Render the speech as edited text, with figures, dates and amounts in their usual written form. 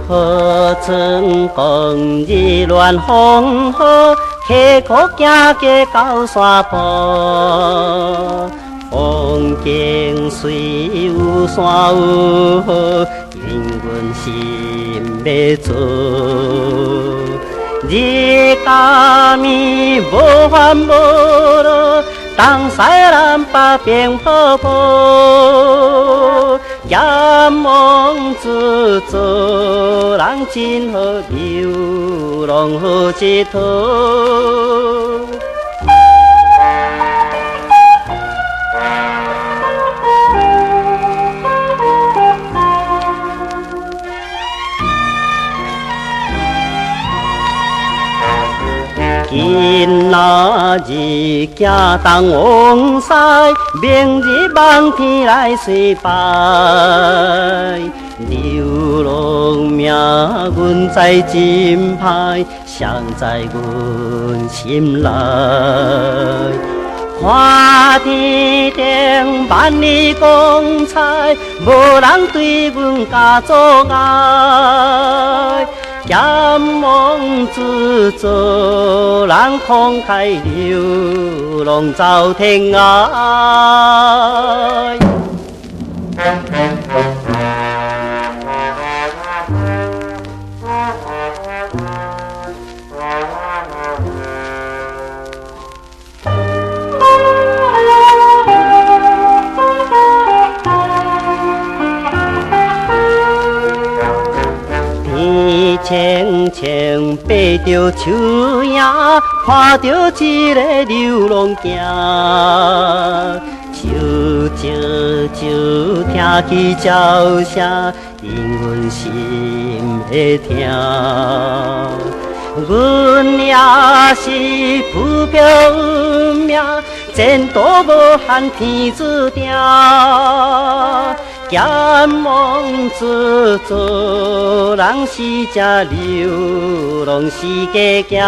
何曾光日乱风河，溪谷行过高山坡。风景虽有山有河，因阮心要做。日甲暝无烦无恼，东西南北变泡泡。眼望自做人真好，流浪好一套。今仔日行东往西，明日望天来随拜。流浪命阮知真歹，伤在阮心内。看天顶万里光彩，无人对阮加阻碍。眼望自做人慷慨，流浪走天涯。清清爬着树影，看着一个流浪行，啾啾啾，听起鸟声，因阮心会疼。阮也是浮漂运命，前途无限天注定。眼望自做人是只流浪世界行。